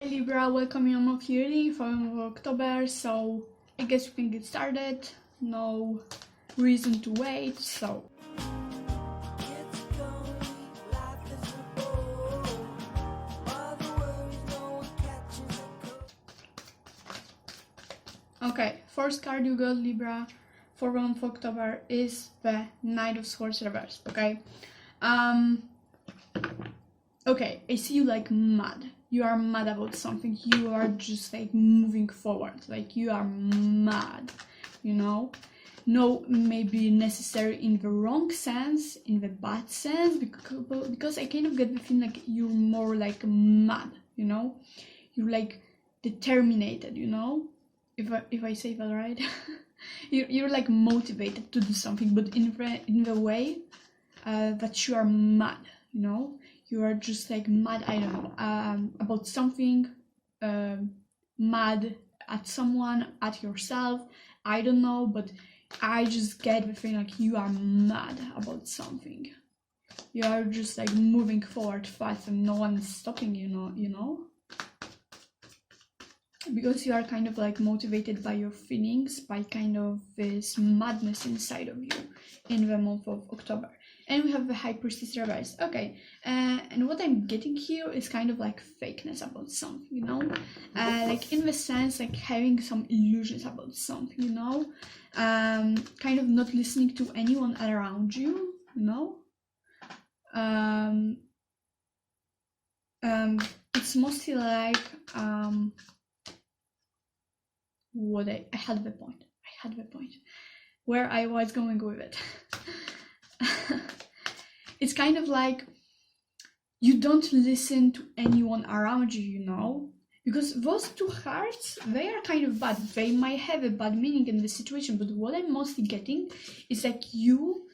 Hey Libra, welcome in my reading for October, so I guess we can get started. No reason to wait, so. Okay, first card you got, Libra, for the month of October is the Knight of Swords reversed, okay? Okay, I see you like mad. You are mad about something. You are just like moving forward. Like you are mad, you know? No, maybe necessary in the wrong sense, in the bad sense, because I kind of get the feeling like you're more like mad, you know? You're like determined, you know? If I say that right, you're like motivated to do something, but in the way that you are mad, you know? You are just like mad, I don't know, about something, mad at someone, at yourself, I don't know, but I just get the feeling like you are mad about something. You are just like moving forward fast and no one is stopping you, you know? Because you are kind of like motivated by your feelings, by kind of this madness inside of you in the month of October. And we have the High Priestess reversed. Okay, and what I'm getting here is kind of like fakeness about something, you know? Like in the sense, like having some illusions about something, you know? Kind of not listening to anyone around you, you know? It's mostly like, what I had the point. Where I was going with it. It's kind of like you don't listen to anyone around you, you know? Because those two hearts, they are kind of bad. They might have a bad meaning in the situation, but what I'm mostly getting is like you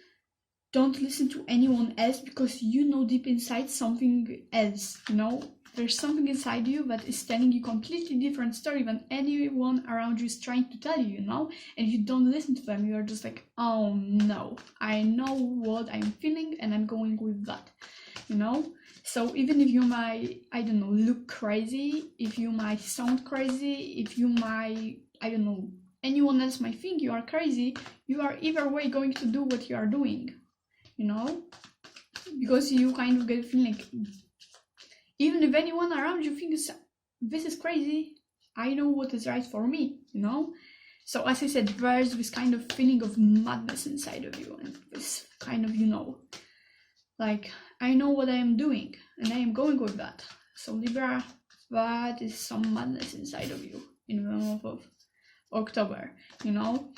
don't listen to anyone else because you know deep inside something else, you know? There's something inside you that is telling you completely different story than anyone around you is trying to tell you, you know? And you don't listen to them. You're just like, oh no, I know what I'm feeling and I'm going with that, you know? So even if you might, I don't know, look crazy, if you might sound crazy, if you might, I don't know, anyone else might think you are crazy, you are either way going to do what you are doing, you know? Because you kind of get a feeling like, even if anyone around you thinks this is crazy, I know what is right for me, you know? So as I said, there's this kind of feeling of madness inside of you, and this kind of, you know, like, I know what I am doing, and I am going with that. So Libra, that is some madness inside of you in the month of October, you know?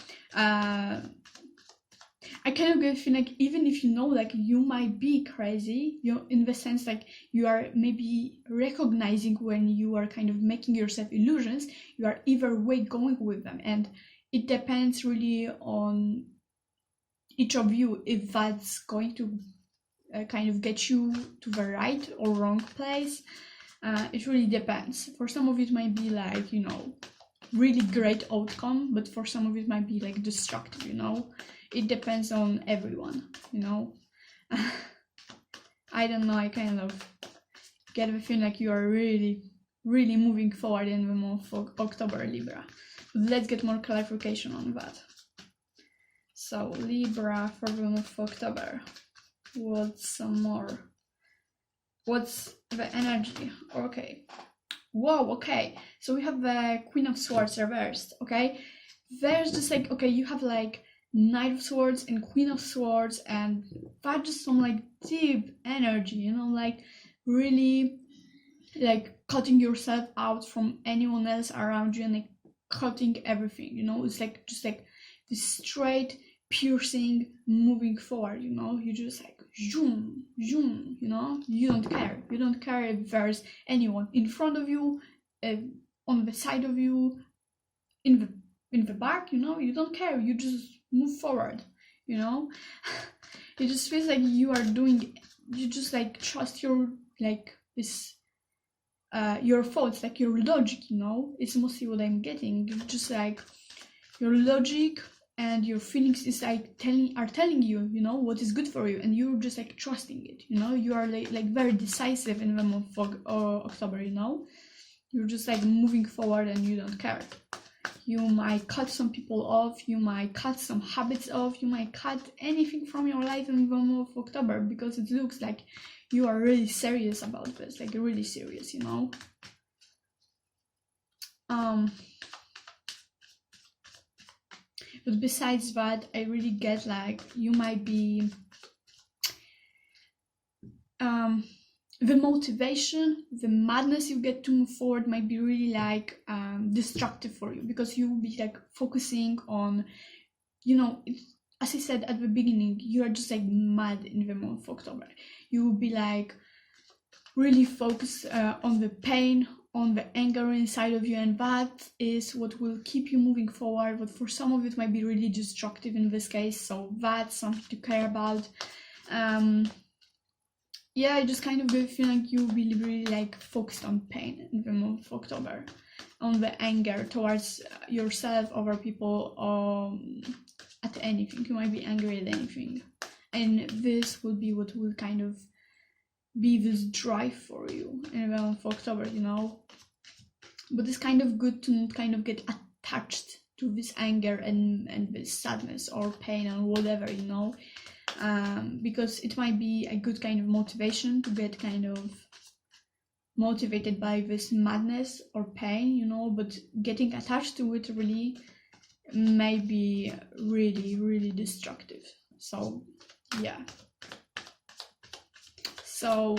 I kind of get a feeling like even if you know like you might be crazy, you in the sense like you are maybe recognizing when you are kind of making yourself illusions, you are either way going with them, and it depends really on each of you if that's going to kind of get you to the right or wrong place. It really depends. For some of it might be like, you know, really great outcome, but for some of it might be like destructive, you know? It depends on everyone, you know? I don't know, I kind of get the feeling like you are really, really moving forward in the month of October, Libra. But let's get more clarification on that. So, Libra for the month of October. What's some more? What's the energy? Okay. Whoa, okay. So we have the Queen of Swords reversed, okay? There's just like, okay, you have like Knight of Swords and Queen of Swords, and that's just some like deep energy, you know, like really like cutting yourself out from anyone else around you and like cutting everything, you know? It's like just like this straight piercing moving forward, you know? You just like zoom, zoom, you know? You don't care if there's anyone in front of you, on the side of you, in the back, you know? You don't care, you just move forward, you know? It just feels like you just like trust your like this your thoughts, like your logic, you know? It's mostly what I'm getting. Just like your logic and your feelings is like telling you, you know, what is good for you, and you're just like trusting it, you know? You are like very decisive in the month of October, you know? You're just like moving forward and you don't care. You might cut some people off, you might cut some habits off, you might cut anything from your life in the month of October, because it looks like you are really serious about this, like really serious, you know. But besides that, I really get like you might be the motivation, the madness you get to move forward might be really like destructive for you, because you will be like focusing on, you know, as I said at the beginning, you are just like mad in the month of October. You will be like really focused on the pain, on the anger inside of you, and that is what will keep you moving forward. But for some of it might be really destructive in this case, so that's something to care about. Yeah, I just kind of feel like you'll be really like focused on pain in the month of October, on the anger towards yourself, over people, at anything. You might be angry at anything, and this will be what will kind of be this drive for you in the month of October, you know. But it's kind of good to not kind of get attached to this anger and this sadness or pain or whatever, you know. Because it might be a good kind of motivation to get kind of motivated by this madness or pain, you know, but getting attached to it really may be really destructive. So yeah, so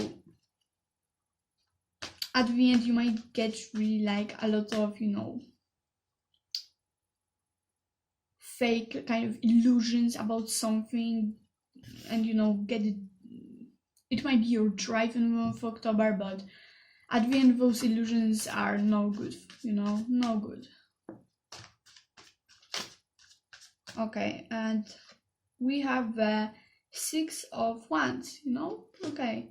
at the end you might get really like a lot of, you know, fake kind of illusions about something, and you know, get it might be your drive in the month of October, but at the end those illusions are no good, you know, no good. Okay, and we have the 6 of Wands, you know. Okay,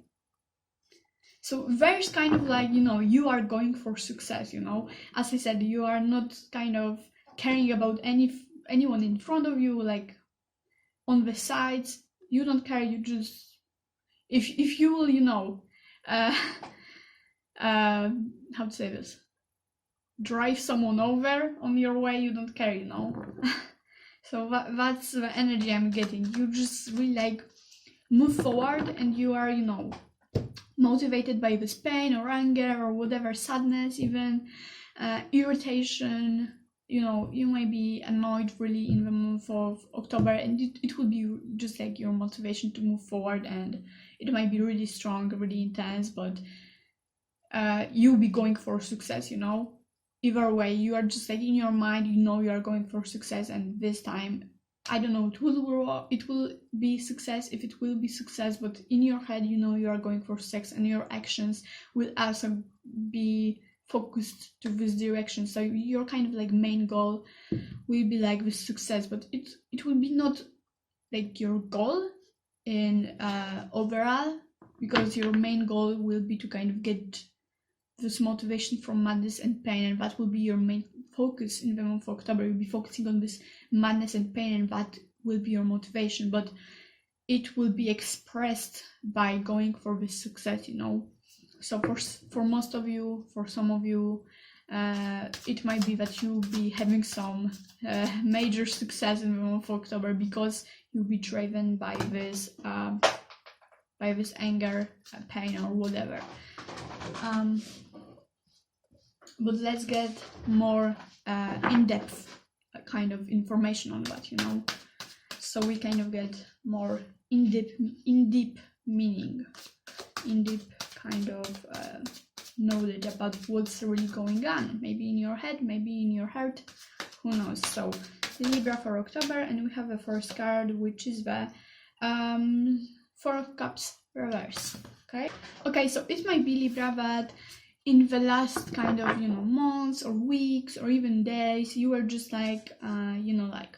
so there's kind of like, you know, you are going for success, you know. As I said, you are not kind of caring about anyone in front of you, like on the sides. You don't care. You just, if you will, you know, how to say this, drive someone over on your way, you don't care, you know. So that's the energy I'm getting. You just really like move forward, and you are, you know, motivated by this pain or anger or whatever, sadness even, irritation. You know, you might be annoyed really in the month of October, and it will be just like your motivation to move forward, and it might be really strong, really intense, but you'll be going for success, you know. Either way, you are just like in your mind, you know, you are going for success, and this time, I don't know, it will be success, if it will be success, but in your head, you know, you are going for success, and your actions will also be focused to this direction. So your kind of like main goal will be like this success, but it will be not like your goal in overall, because your main goal will be to kind of get this motivation from madness and pain, and that will be your main focus in the month of October. You'll be focusing on this madness and pain, and that will be your motivation, but it will be expressed by going for this success, you know. So for most of you, for some of you, it might be that you'll be having some major success in the month of October, because you'll be driven by this anger, pain, or whatever. But let's get more in-depth kind of information on that, you know, so we kind of get more in-deep meaning, in-deep kind of knowledge about what's really going on, maybe in your head, maybe in your heart, who knows. So Libra for October, and we have the first card, which is the 4 of Cups reverse. Okay, so it might be, Libra, that in the last kind of, you know, months or weeks or even days, you were just like you know, like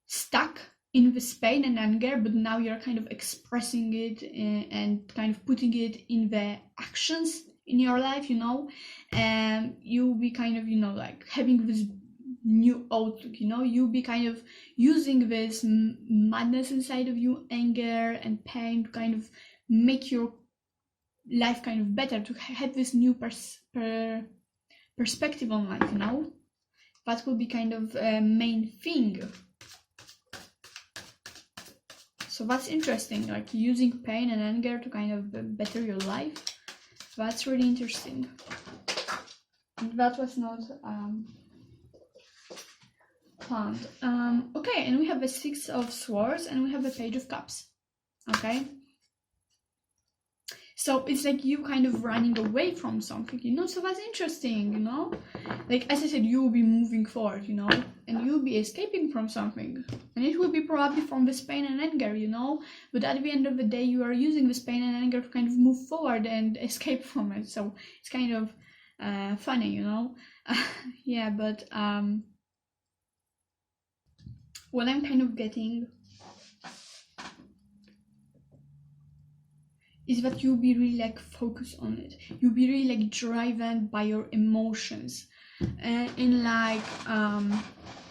stuck in this pain and anger, but now you're kind of expressing it and kind of putting it in the actions in your life, you know, and you'll be kind of, you know, like having this new outlook, you know. You'll be kind of using this madness inside of you, anger and pain, to kind of make your life kind of better, to have this new perspective on life, you know. That will be kind of a main thing. So that's interesting, like using pain and anger to kind of better your life. That's really interesting. That was not planned. Okay, and we have the Six of Swords and we have the Page of Cups. Okay. So it's like you kind of running away from something, you know, so that's interesting, you know. Like, as I said, you will be moving forward, you know, and you'll be escaping from something. And it will be probably from this pain and anger, you know, but at the end of the day, you are using this pain and anger to kind of move forward and escape from it. So it's kind of funny, you know. Yeah, but what I'm kind of getting is that you'll be really like focused on it. You'll be really like driven by your emotions, in like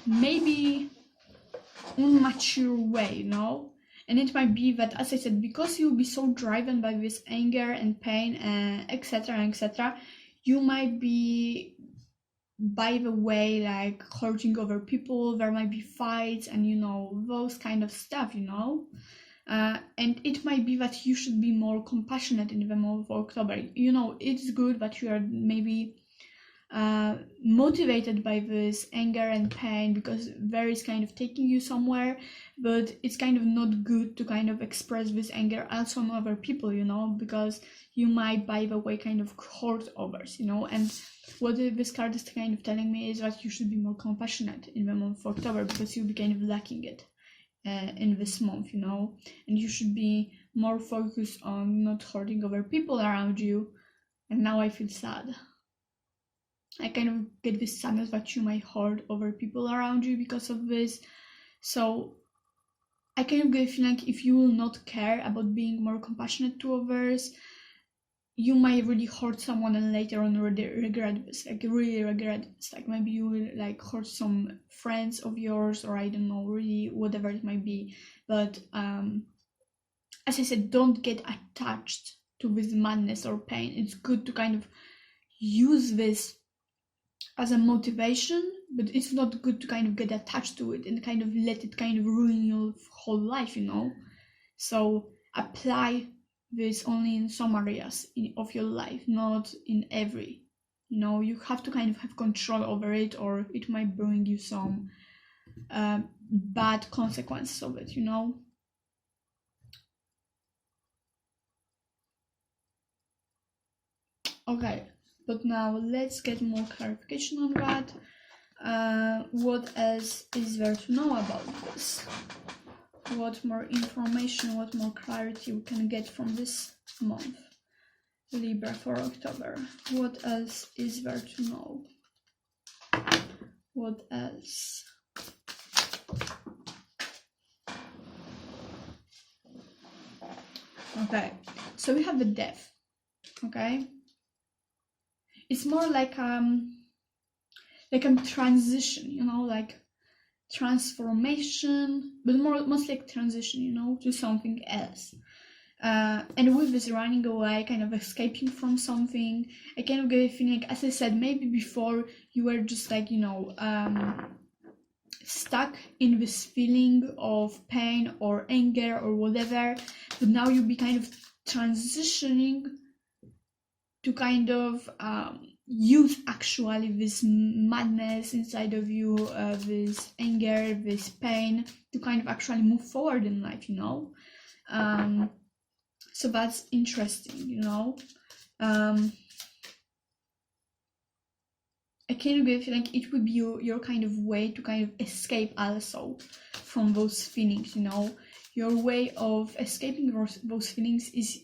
maybe immature way, you know. And it might be that, as I said, because you'll be so driven by this anger and pain, etc., etc., you might be, by the way, like hurting other people. There might be fights and, you know, those kind of stuff, you know. And it might be that you should be more compassionate in the month of October. You know, it's good that you are maybe motivated by this anger and pain because there is kind of taking you somewhere, but it's kind of not good to kind of express this anger also on other people, you know, because you might, by the way, kind of hurt others, you know. And what this card is kind of telling me is that you should be more compassionate in the month of October because you'll be kind of lacking it in this month, you know, and you should be more focused on not hurting other people around you. And now I feel sad. I kind of get this sadness that you might hurt other people around you because of this. So I kind of get a feeling like if you will not care about being more compassionate to others, you might really hurt someone and later on regret this, like really regret this. Like maybe you will like hurt some friends of yours, or I don't know, really whatever it might be. But as I said, don't get attached to this madness or pain. It's good to kind of use this as a motivation, but it's not good to kind of get attached to it and kind of let it kind of ruin your whole life, you know. So apply this only in some areas of your life, not in every, you know. You have to kind of have control over it, or it might bring you some bad consequences of it, you know. Okay, but now let's get more clarification on that. What else is there to know about this? What more information, what more clarity we can get from this month, Libra, for October? What else is there to know? What else? Okay, so we have the Death. Okay, it's more like a transition, you know, like transformation, but mostly like transition, you know, to something else. And with this running away, kind of escaping from something, I kind of get a feeling like, as I said, maybe before you were just like, you know, stuck in this feeling of pain or anger or whatever, but now you'll be kind of transitioning to kind of use actually this madness inside of you, this anger, this pain, to kind of actually move forward in life, you know. So that's interesting, you know. I kind of feel like it would be your kind of way to kind of escape also from those feelings, you know. Your way of escaping those feelings is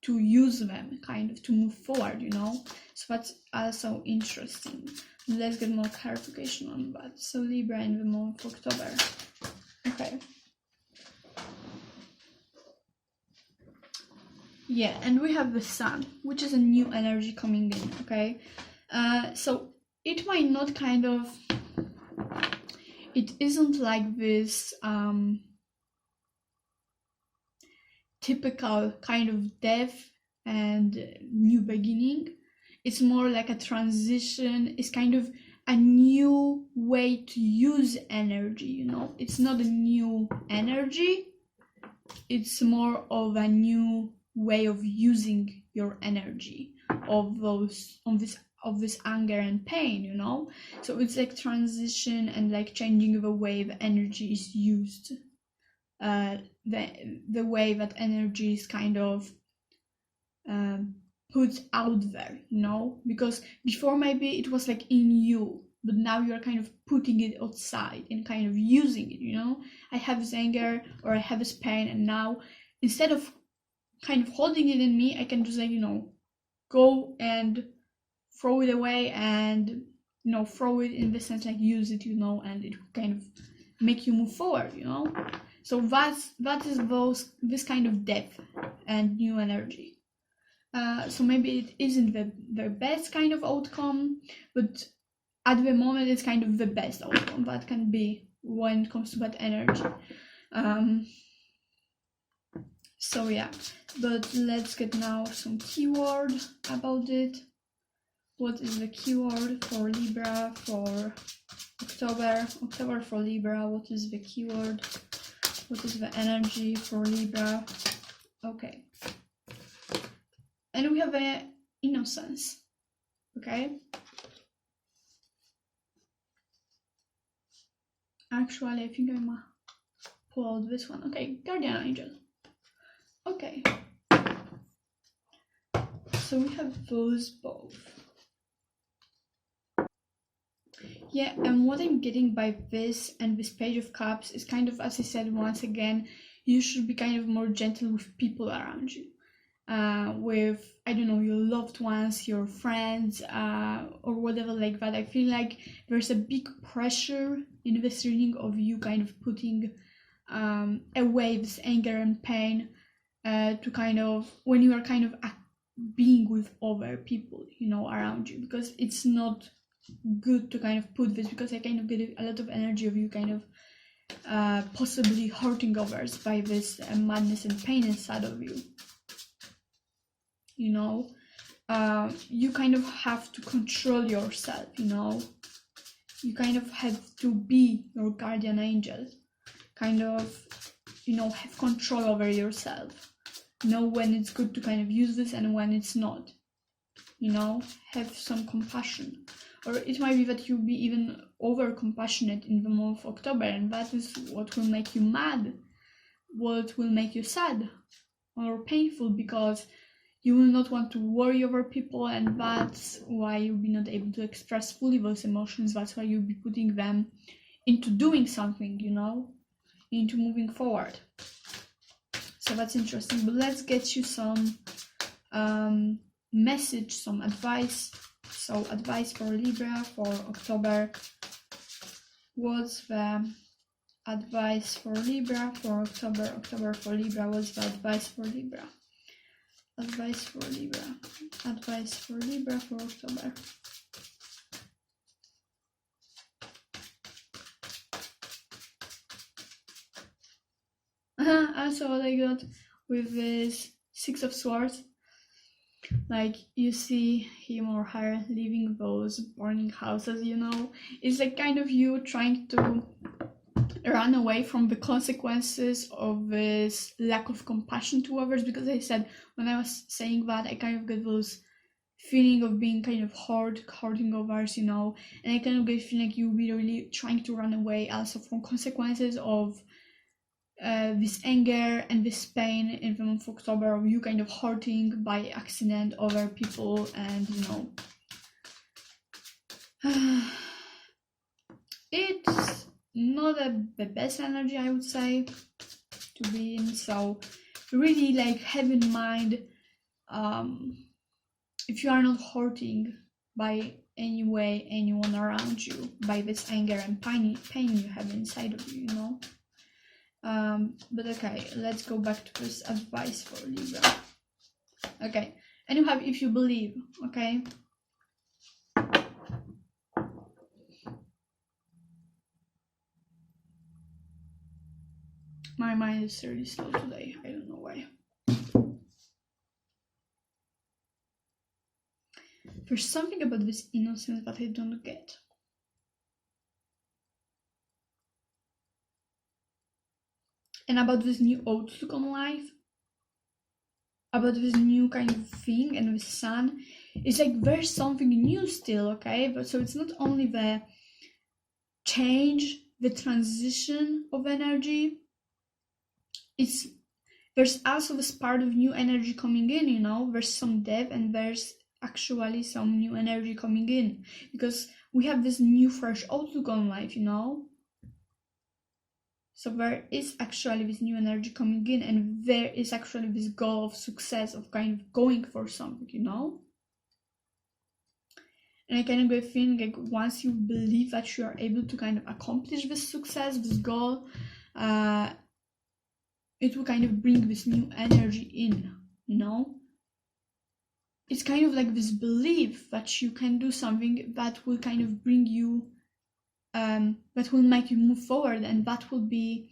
to use them, kind of to move forward, you know. So that's also interesting. Let's get more clarification on that. So Libra in the month of October. Okay. Yeah, and we have the Sun, which is a new energy coming in, okay? So it might not kind of, it isn't like this typical kind of death and new beginning. It's more like a transition. It's kind of a new way to use energy, you know. It's not a new energy, it's more of a new way of using your energy of this anger and pain, you know. So it's like transition and like changing the way the energy is used, the way that energy is kind of put out there, you know, because before maybe it was like in you, but now you're kind of putting it outside and kind of using it, you know. I have this anger or I have this pain, and now instead of kind of holding it in me, I can just, like, you know, go and throw it away, and, you know, throw it in the sense like use it, you know, and it kind of make you move forward, you know. So that is this kind of depth and new energy. So maybe it isn't the best kind of outcome, but at the moment it's kind of the best outcome that can be when it comes to that energy. So yeah, but let's get now some keyword about it. What is the keyword for Libra for October? October for Libra, what is the keyword? What is the energy for Libra? Okay. And we have an innocence, okay? Actually, I think I might pull out this one. Okay, Guardian Angel. Okay. So we have those both. Yeah, and what I'm getting by this and this Page of Cups is kind of, as I said once again, you should be kind of more gentle with people around you. With, I don't know, your loved ones, your friends, or whatever like that. I feel like there's a big pressure in this reading of you kind of putting away this anger and pain to kind of, when you are kind of being with other people, you know, around you, because it's not good to kind of put this, because I kind of get a lot of energy of you kind of possibly hurting others by this madness and pain inside of you. You know, you kind of have to control yourself, you know. You kind of have to be your guardian angel, kind of, you know, have control over yourself, know when it's good to kind of use this and when it's not, you know, have some compassion. Or it might be that you'll be even over compassionate in the month of October, and that is what will make you mad, what will make you sad or painful, because you will not want to worry over people, and that's why you'll be not able to express fully those emotions. That's why you'll be putting them into doing something, you know, into moving forward. So that's interesting. But let's get you some message, some advice. So advice for Libra for October. What's the advice for Libra for October? October for Libra. What's the advice for Libra? Advice for Libra. Advice for Libra for October. Also what I got with this Six of Swords, like you see him or her leaving those burning houses, you know. It's like kind of you trying to run away from the consequences of this lack of compassion to others, because I said when I was saying that, I kind of get those feeling of being kind of hurting others, you know, and I kind of get feeling like you'll be really trying to run away also from consequences of this anger and this pain in the month of October, of you kind of hurting by accident other people, and you know, it's not the best energy, I would say, to be in. So really, like, have in mind, if you are not hurting by any way anyone around you by this anger and pain you have inside of you, you know. But okay, let's go back to this advice for Libra. Okay, and you have if you believe, okay. My mind is really slow today, I don't know why. There's something about this innocence that I don't get. And about this new outlook on life, about this new kind of thing and the sun, it's like there's something new still, okay? But so it's not only the change, the transition of energy, there's also this part of new energy coming in, you know, there's some death and there's actually some new energy coming in, because we have this new fresh outlook on life, you know. So there is actually this new energy coming in, and there is actually this goal of success, of kind of going for something, you know. And I kind of think like once you believe that you are able to kind of accomplish this success, this goal, it will kind of bring this new energy in, you know. It's kind of like this belief that you can do something that will kind of bring you, that will make you move forward, and that will be,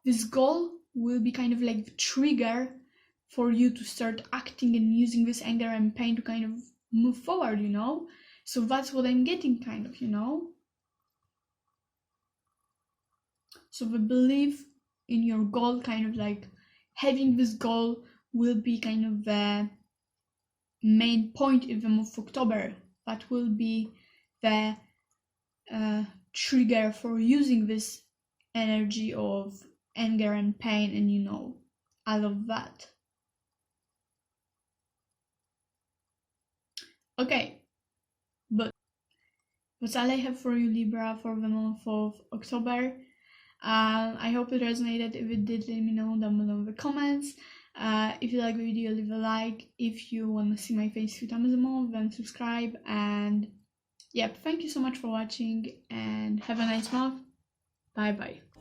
this goal will be kind of like the trigger for you to start acting and using this anger and pain to kind of move forward, you know. So that's what I'm getting, kind of, you know. So the belief in your goal, kind of like having this goal, will be kind of the main point in the month of October. That will be the trigger for using this energy of anger and pain, and you know, all of that. Okay, but that's all I have for you, Libra, for the month of October. I hope it resonated. If it did, let me know down below in the comments. If you like the video, leave a like. If you want to see my face 3 times a month, then subscribe. And yep, thank you so much for watching, and have a nice month. Bye bye.